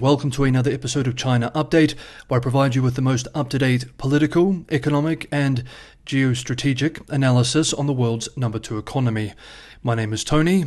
Welcome to another episode of China Update, where I provide you with the most up-to-date political, economic, and geostrategic analysis on the world's number 2 economy. My name is Tony.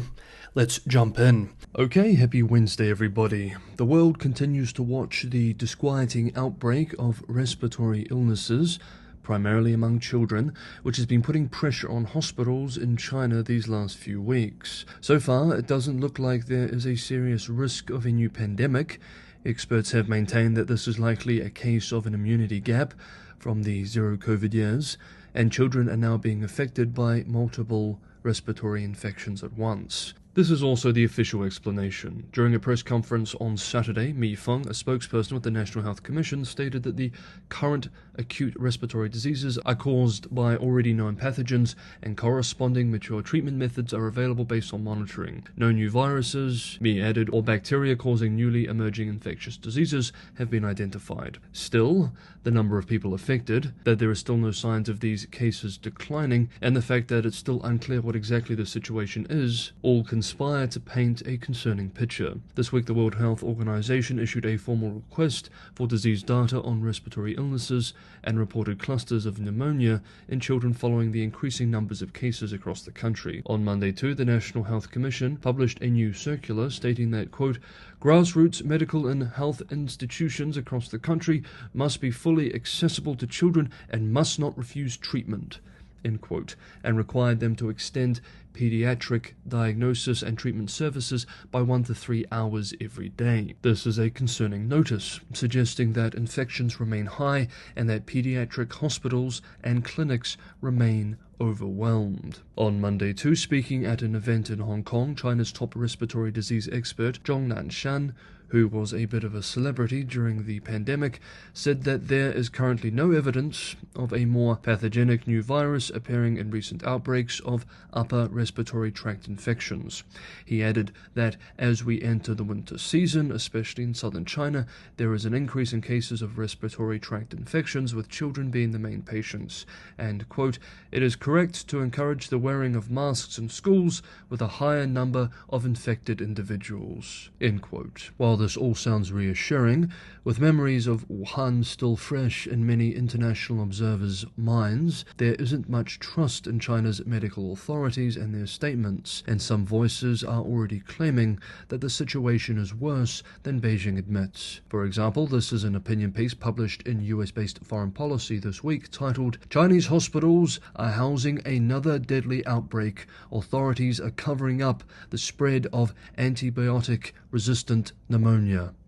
Let's jump in. Okay, happy Wednesday, everybody. The world continues to watch the disquieting outbreak of respiratory illnesses, primarily among children, which has been putting pressure on hospitals in China these last few weeks. So far, it doesn't look like there is a serious risk of a new pandemic. Experts have maintained that this is likely a case of an immunity gap from the zero COVID years, and children are now being affected by multiple respiratory infections at once. This is also the official explanation. During a press conference on Saturday, Mi Feng, a spokesperson with the National Health Commission, stated that the current acute respiratory diseases are caused by already known pathogens and corresponding mature treatment methods are available based on monitoring. No new viruses, Mi added, or bacteria causing newly emerging infectious diseases have been identified. Still, the number of people affected, that there are still no signs of these cases declining, and the fact that it's still unclear what exactly the situation is, all conspire to paint a concerning picture. This week, the World Health Organization issued a formal request for disease data on respiratory illnesses and reported clusters of pneumonia in children following the increasing numbers of cases across the country. On Monday too, the National Health Commission published a new circular stating that, quote, grassroots medical and health institutions across the country must be fully accessible to children and must not refuse treatment, end quote, and required them to extend pediatric diagnosis and treatment services by 1 to 3 hours every day. This is a concerning notice, suggesting that infections remain high and that pediatric hospitals and clinics remain overwhelmed. On Monday too, speaking at an event in Hong Kong, China's top respiratory disease expert, Zhong Nanshan, who was a bit of a celebrity during the pandemic, said that there is currently no evidence of a more pathogenic new virus appearing in recent outbreaks of upper respiratory tract infections. He added that as we enter the winter season, especially in southern China, there is an increase in cases of respiratory tract infections, with children being the main patients. And, quote, it is correct to encourage the wearing of masks in schools with a higher number of infected individuals, end quote. While this all sounds reassuring, with memories of Wuhan still fresh in many international observers' minds, there isn't much trust in China's medical authorities and their statements, and some voices are already claiming that the situation is worse than Beijing admits. For example, this is an opinion piece published in US-based Foreign Policy this week titled, Chinese hospitals are housing another deadly outbreak. Authorities are covering up the spread of antibiotic-resistant pneumonia.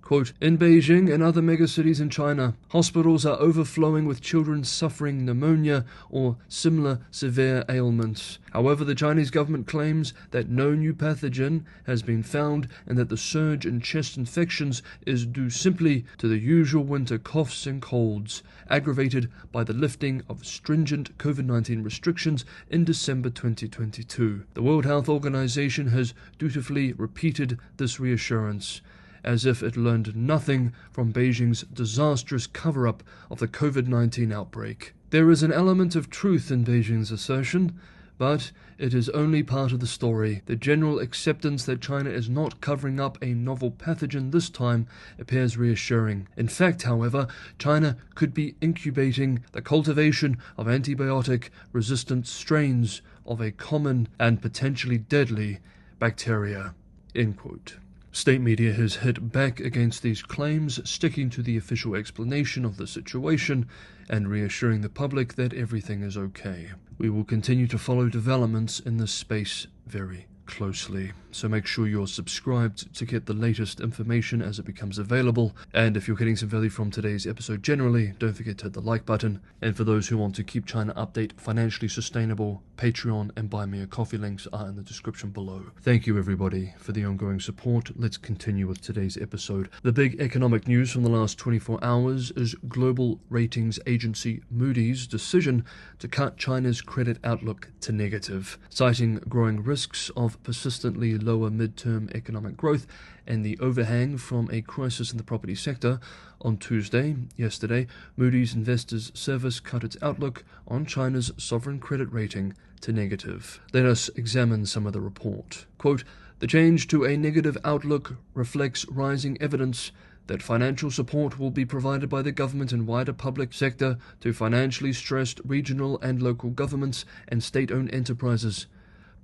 Quote, in Beijing and other megacities in China, hospitals are overflowing with children suffering pneumonia or similar severe ailments. However, the Chinese government claims that no new pathogen has been found and that the surge in chest infections is due simply to the usual winter coughs and colds, aggravated by the lifting of stringent COVID-19 restrictions in December 2022. The World Health Organization has dutifully repeated this reassurance, as if it learned nothing from Beijing's disastrous cover-up of the COVID-19 outbreak. There is an element of truth in Beijing's assertion, but it is only part of the story. The general acceptance that China is not covering up a novel pathogen this time appears reassuring. In fact, however, China could be incubating the cultivation of antibiotic-resistant strains of a common and potentially deadly bacteria, end quote. State media has hit back against these claims, sticking to the official explanation of the situation and reassuring the public that everything is okay. We will continue to follow developments in this space very closely, so make sure you're subscribed to get the latest information as it becomes available. And if you're getting some value from today's episode generally, don't forget to hit the like button. And for those who want to keep China Update financially sustainable, Patreon and Buy Me a Coffee links are in the description below. Thank you everybody for the ongoing support. Let's continue with today's episode. The big economic news from the last 24 hours is global ratings agency Moody's decision to cut China's credit outlook to negative, citing growing risks of persistently lower midterm economic growth and the overhang from a crisis in the property sector. On yesterday, Moody's Investors Service cut its outlook on China's sovereign credit rating to negative. Let us examine some of the report. Quote, the change to a negative outlook reflects rising evidence that financial support will be provided by the government and wider public sector to financially stressed regional and local governments and state-owned enterprises,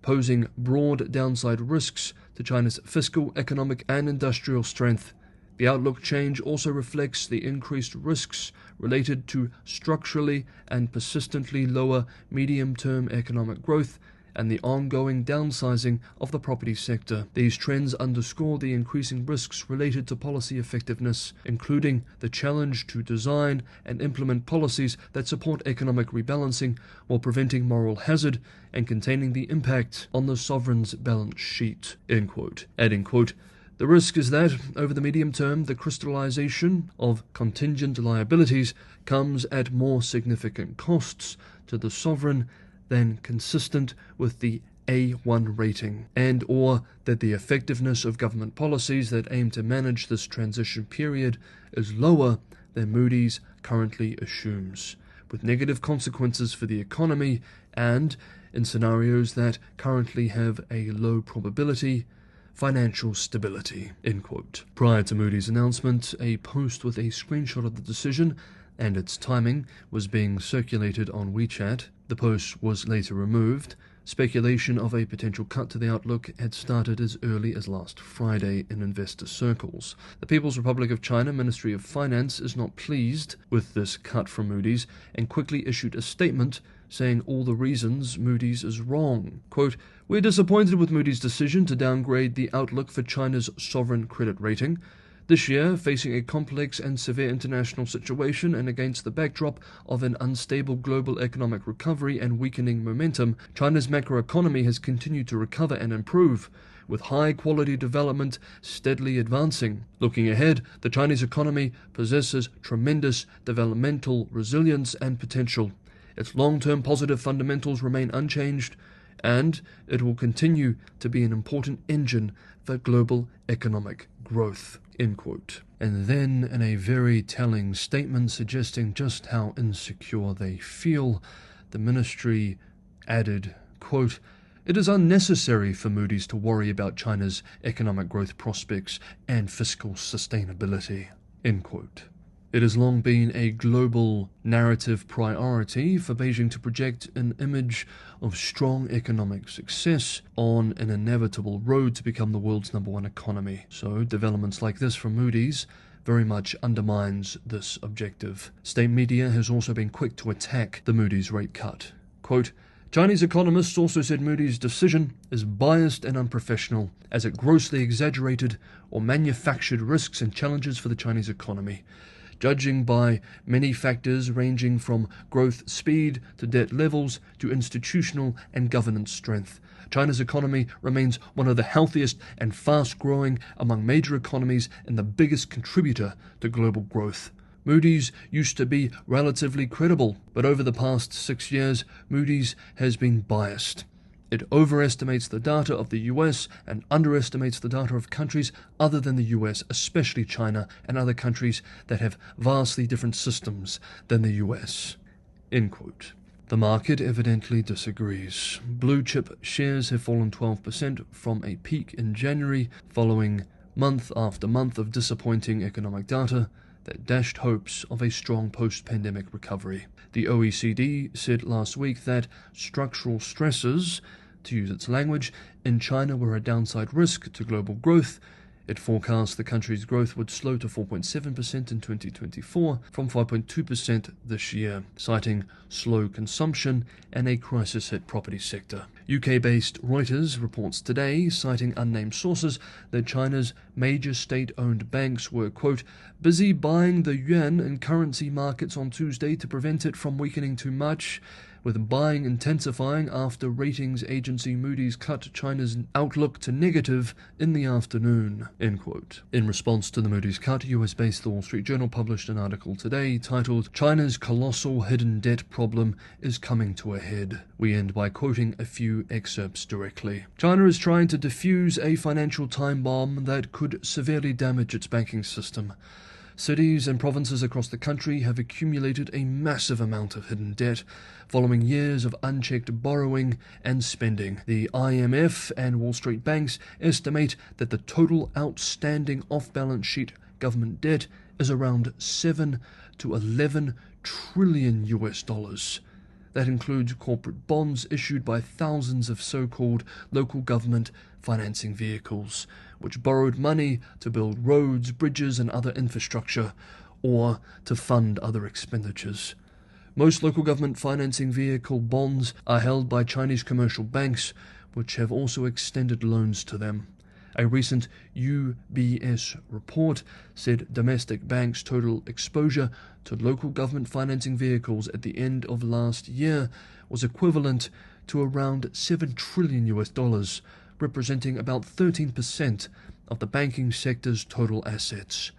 posing broad downside risks to China's fiscal, economic and industrial strength. The outlook change also reflects the increased risks related to structurally and persistently lower medium-term economic growth and the ongoing downsizing of the property sector. These trends underscore the increasing risks related to policy effectiveness, including the challenge to design and implement policies that support economic rebalancing while preventing moral hazard and containing the impact on the sovereign's balance sheet. End quote. Adding, quote, the risk is that, over the medium term, the crystallization of contingent liabilities comes at more significant costs to the sovereign than consistent with the A1 rating, and or that the effectiveness of government policies that aim to manage this transition period is lower than Moody's currently assumes, with negative consequences for the economy and, in scenarios that currently have a low probability, financial stability. End quote. Prior to Moody's announcement, a post with a screenshot of the decision and its timing was being circulated on WeChat. The post was later removed. Speculation of a potential cut to the outlook had started as early as last Friday in investor circles. The People's Republic of China Ministry of Finance is not pleased with this cut from Moody's and quickly issued a statement saying all the reasons Moody's is wrong. Quote, we're disappointed with Moody's decision to downgrade the outlook for China's sovereign credit rating. This year, facing a complex and severe international situation and against the backdrop of an unstable global economic recovery and weakening momentum, China's macroeconomy has continued to recover and improve, with high-quality development steadily advancing. Looking ahead, the Chinese economy possesses tremendous developmental resilience and potential. Its long-term positive fundamentals remain unchanged, and it will continue to be an important engine for global economic growth. End quote. And then, in a very telling statement suggesting just how insecure they feel, the ministry added, quote, it is unnecessary for Moody's to worry about China's economic growth prospects and fiscal sustainability. End quote. It has long been a global narrative priority for Beijing to project an image of strong economic success on an inevitable road to become the world's #1 economy. So developments like this from Moody's very much undermines this objective. State media has also been quick to attack the Moody's rate cut. Quote, Chinese economists also said Moody's decision is biased and unprofessional, as it grossly exaggerated or manufactured risks and challenges for the Chinese economy. Judging by many factors ranging from growth speed to debt levels to institutional and governance strength, China's economy remains one of the healthiest and fast-growing among major economies and the biggest contributor to global growth. Moody's used to be relatively credible, but over the past 6 years, Moody's has been biased. It overestimates the data of the US and underestimates the data of countries other than the US, especially China and other countries that have vastly different systems than the US. End quote. The market evidently disagrees. Blue chip shares have fallen 12% from a peak in January, following month after month of disappointing economic data that dashed hopes of a strong post-pandemic recovery. The OECD said last week that structural stresses, to use its language, in China were a downside risk to global growth. It forecast the country's growth would slow to 4.7% in 2024 from 5.2% this year, citing slow consumption and a crisis-hit property sector. UK-based Reuters reports today, citing unnamed sources, that China's major state-owned banks were, quote, busy buying the yuan in currency markets on Tuesday to prevent it from weakening too much, with buying intensifying after ratings agency Moody's cut China's outlook to negative in the afternoon, end quote. In response to the Moody's cut, US-based The Wall Street Journal published an article today titled, China's Colossal Hidden Debt Problem is Coming to a Head. We end by quoting a few excerpts directly. China is trying to defuse a financial time bomb that could severely damage its banking system. Cities and provinces across the country have accumulated a massive amount of hidden debt following years of unchecked borrowing and spending. The IMF and Wall Street banks estimate that the total outstanding off-balance sheet government debt is around 7 to 11 trillion US dollars. That includes corporate bonds issued by thousands of so-called local government financing vehicles, which borrowed money to build roads, bridges, and other infrastructure, or to fund other expenditures. Most local government financing vehicle bonds are held by Chinese commercial banks, which have also extended loans to them. A recent UBS report said domestic banks' total exposure to local government financing vehicles at the end of last year was equivalent to around 7 trillion US dollars, representing about 13% of the banking sector's total assets.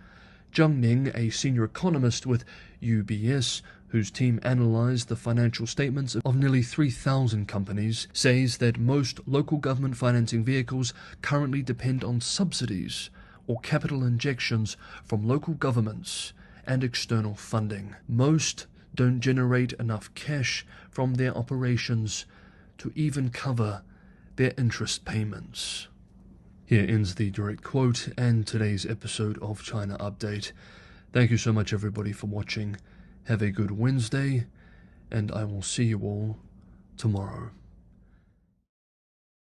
Zhang Ning, a senior economist with UBS, whose team analyzed the financial statements of nearly 3,000 companies, says that most local government financing vehicles currently depend on subsidies or capital injections from local governments and external funding. Most don't generate enough cash from their operations to even cover their interest payments. Here ends the direct quote and today's episode of China Update. Thank you so much, everybody, for watching. Have a good Wednesday, and I will see you all tomorrow.